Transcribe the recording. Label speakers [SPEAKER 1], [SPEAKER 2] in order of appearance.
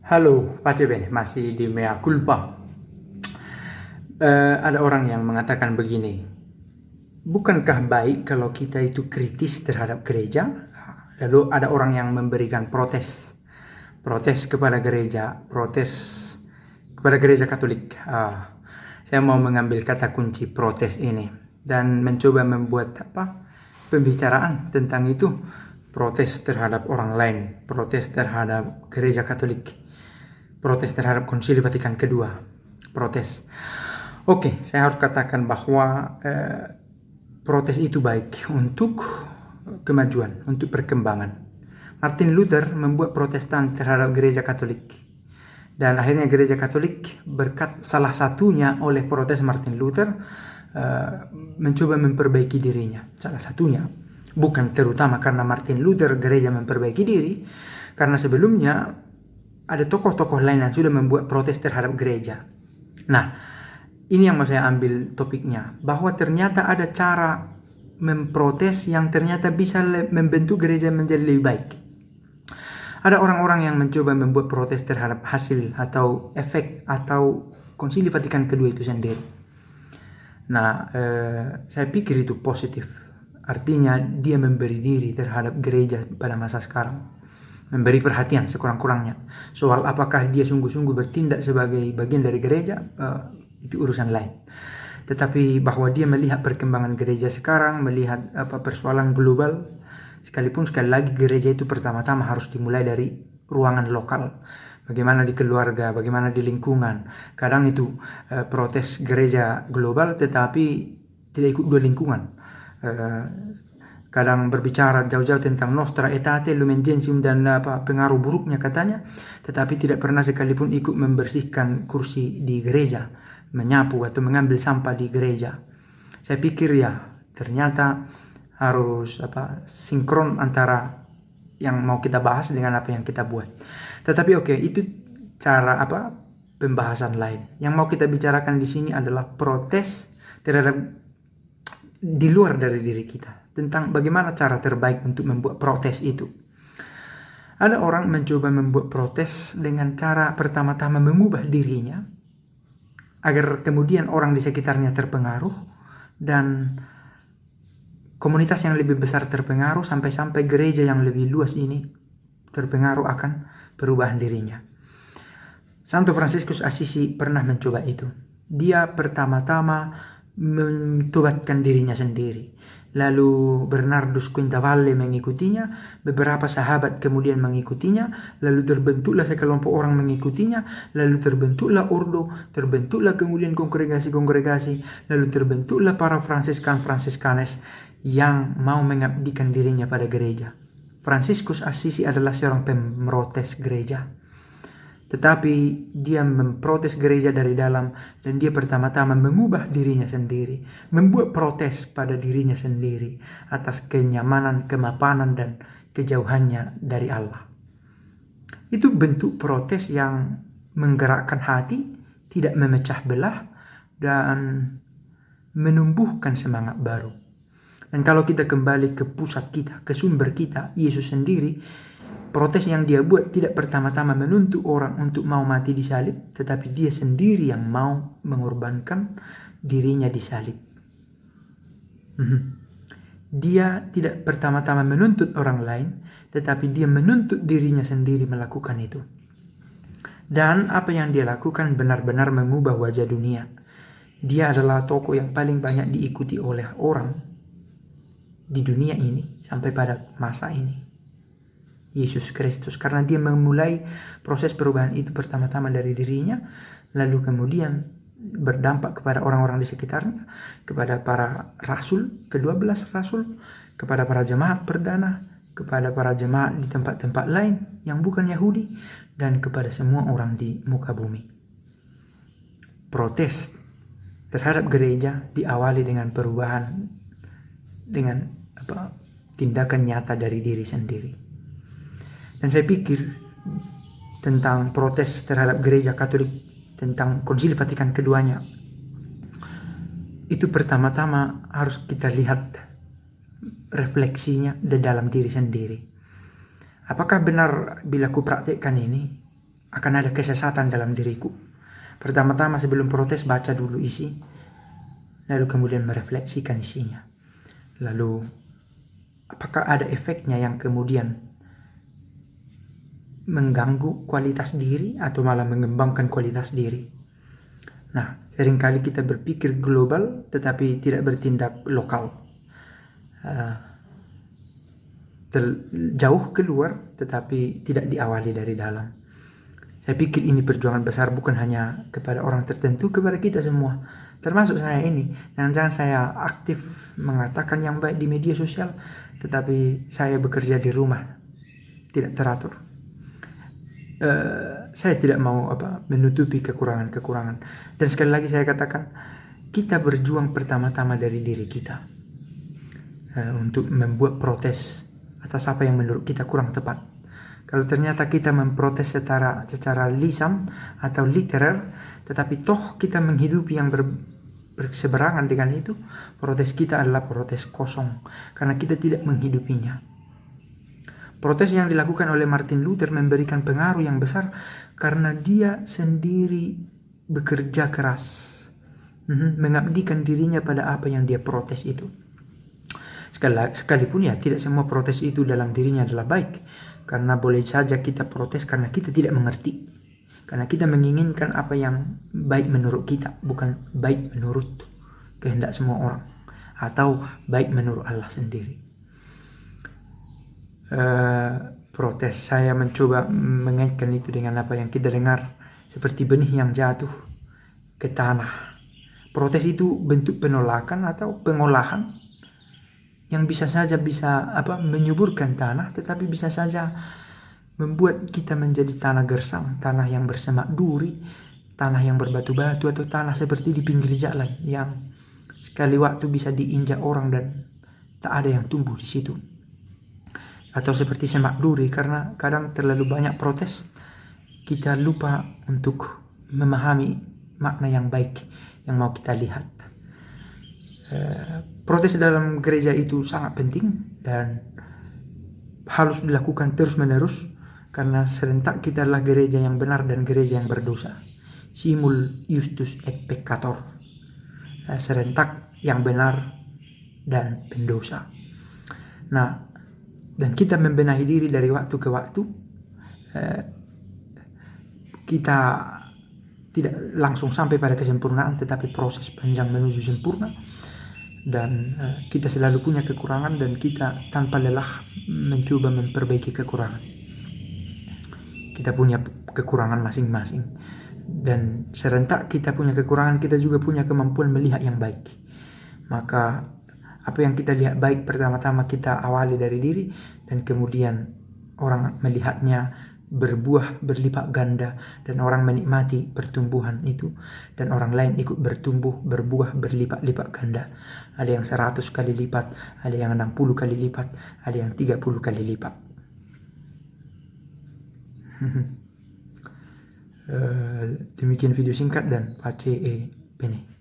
[SPEAKER 1] Halo, pace bene, masih di mea culpa. Ada orang yang mengatakan begini, bukankah baik kalau kita itu kritis terhadap gereja? Lalu ada orang yang memberikan protes, protes kepada gereja Katolik. Saya mau mengambil kata kunci protes ini dan mencoba membuat pembicaraan tentang itu. Protes terhadap orang lain, protes terhadap gereja Katolik, protes terhadap Konsili Vatikan kedua, protes. Oke, saya harus katakan bahwa protes itu baik untuk kemajuan, untuk perkembangan. Martin Luther membuat protestan terhadap gereja Katolik. Dan akhirnya gereja Katolik berkat salah satunya oleh protes Martin Luther mencoba memperbaiki dirinya. Salah satunya. Bukan terutama karena Martin Luther gereja memperbaiki diri, karena sebelumnya ada tokoh-tokoh lain yang sudah membuat protes terhadap gereja. Nah, ini yang mau saya ambil topiknya, bahwa ternyata ada cara memprotes yang ternyata bisa membentuk gereja menjadi lebih baik. Ada orang-orang yang mencoba membuat protes terhadap hasil atau efek atau Konsili Vatikan kedua itu sendiri. Nah, saya pikir itu positif. Artinya dia memberi diri terhadap gereja pada masa sekarang. Memberi perhatian sekurang-kurangnya. Soal apakah dia sungguh-sungguh bertindak sebagai bagian dari gereja, itu urusan lain. Tetapi bahwa dia melihat perkembangan gereja sekarang, melihat persoalan global, sekalipun sekali lagi gereja itu pertama-tama harus dimulai dari ruangan lokal. Bagaimana di keluarga, bagaimana di lingkungan. Kadang itu protes gereja global tetapi tidak ikut dua lingkungan. Kadang berbicara jauh-jauh tentang Nostra Aetate, Lumen Gentium dan pengaruh buruknya katanya, tetapi tidak pernah sekalipun ikut membersihkan kursi di gereja, menyapu atau mengambil sampah di gereja. Saya pikir ya ternyata harus sinkron antara yang mau kita bahas dengan apa yang kita buat. Tetapi oke, itu cara pembahasan lain. Yang mau kita bicarakan di sini adalah protes terhadap di luar dari diri kita, tentang bagaimana cara terbaik untuk membuat protes itu. Ada orang mencoba membuat protes dengan cara pertama-tama mengubah dirinya agar kemudian orang di sekitarnya terpengaruh dan komunitas yang lebih besar terpengaruh, sampai-sampai gereja yang lebih luas ini terpengaruh akan perubahan dirinya. Santo Fransiskus Assisi pernah mencoba itu. Dia pertama-tama mentobatkan dirinya sendiri. Lalu Bernardus Quintavalle mengikutinya, beberapa sahabat kemudian mengikutinya, lalu terbentuklah sekelompok orang mengikutinya, lalu terbentuklah ordo, terbentuklah kemudian kongregasi-kongregasi, lalu terbentuklah para Fransiskan-Fransiskanes yang mau mengabdikan dirinya pada gereja. Fransiskus Assisi adalah seorang pemrotes gereja. Tetapi dia memprotes gereja dari dalam, dan dia pertama-tama mengubah dirinya sendiri, membuat protes pada dirinya sendiri atas kenyamanan, kemapanan, dan kejauhannya dari Allah. Itu bentuk protes yang menggerakkan hati, tidak memecah belah, dan menumbuhkan semangat baru. Dan kalau kita kembali ke pusat kita, ke sumber kita, Yesus sendiri, protes yang dia buat tidak pertama-tama menuntut orang untuk mau mati di salib, tetapi dia sendiri yang mau mengorbankan dirinya di salib. Dia tidak pertama-tama menuntut orang lain, tetapi dia menuntut dirinya sendiri melakukan itu. Dan apa yang dia lakukan benar-benar mengubah wajah dunia. Dia adalah tokoh yang paling banyak diikuti oleh orang di dunia ini sampai pada masa ini. Yesus Kristus, karena dia memulai proses perubahan itu pertama-tama dari dirinya, lalu kemudian berdampak kepada orang-orang di sekitarnya, kepada para rasul, ke-12 rasul, kepada para jemaat perdana, kepada para jemaat di tempat-tempat lain yang bukan Yahudi, dan kepada semua orang di muka bumi. Protes terhadap gereja diawali dengan perubahan, dengan tindakan nyata dari diri sendiri. Dan saya pikir tentang protes terhadap gereja Katolik, tentang Konsili Vatikan keduanya, itu pertama-tama harus kita lihat refleksinya di dalam diri sendiri. Apakah benar bila ku praktekkan ini, akan ada kesesatan dalam diriku. Pertama-tama sebelum protes, baca dulu isi, lalu kemudian merefleksikan isinya. Lalu apakah ada efeknya yang kemudian mengganggu kualitas diri atau malah mengembangkan kualitas diri. Nah, seringkali kita berpikir global tetapi tidak bertindak lokal. Jauh keluar tetapi tidak diawali dari dalam. Saya pikir ini perjuangan besar bukan hanya kepada orang tertentu, kepada kita semua, termasuk saya ini. Jangan-jangan saya aktif mengatakan yang baik di media sosial, tetapi saya bekerja di rumah, tidak teratur. Saya tidak mau menutupi kekurangan-kekurangan. Dan sekali lagi saya katakan, kita berjuang pertama-tama dari diri kita untuk membuat protes atas apa yang menurut kita kurang tepat. Kalau ternyata kita memprotes secara lisan atau literer, tetapi toh kita menghidupi yang berseberangan dengan itu, protes kita adalah protes kosong, karena kita tidak menghidupinya. Protes yang dilakukan oleh Martin Luther memberikan pengaruh yang besar karena dia sendiri bekerja keras, mengabdikan dirinya pada apa yang dia protes itu. Sekalipun ya tidak semua protes itu dalam dirinya adalah baik, karena boleh saja kita protes karena kita tidak mengerti, karena kita menginginkan apa yang baik menurut kita, bukan baik menurut kehendak semua orang atau baik menurut Allah sendiri. Protes, saya mencoba mengaitkan itu dengan apa yang kita dengar, seperti benih yang jatuh ke tanah. Protes itu bentuk penolakan atau pengolahan yang bisa menyuburkan tanah, tetapi bisa saja membuat kita menjadi tanah gersang, tanah yang bersemak duri, tanah yang berbatu-batu, atau tanah seperti di pinggir jalan yang sekali waktu bisa diinjak orang dan tak ada yang tumbuh di situ. Atau seperti semak duri, karena kadang terlalu banyak protes, kita lupa untuk memahami makna yang baik yang mau kita lihat. Protes dalam gereja itu sangat penting dan harus dilakukan terus-menerus, karena serentak kita adalah gereja yang benar dan gereja yang berdosa. Simul justus et peccator, serentak yang benar dan pendosa. Nah, dan kita membenahi diri dari waktu ke waktu. Kita tidak langsung sampai pada kesempurnaan, tetapi proses panjang menuju sempurna. Dan kita selalu punya kekurangan dan kita tanpa lelah mencoba memperbaiki kekurangan. Kita punya kekurangan masing-masing, dan serentak kita punya kekurangan, kita juga punya kemampuan melihat yang baik. Maka apa yang kita lihat baik pertama-tama kita awali dari diri, dan kemudian orang melihatnya berbuah berlipat ganda, dan orang menikmati pertumbuhan itu, dan orang lain ikut bertumbuh berbuah berlipat-lipat ganda. Ada yang 100 kali lipat, ada yang 60 kali lipat, ada yang 30 kali lipat. Demikian video singkat dan pace bene.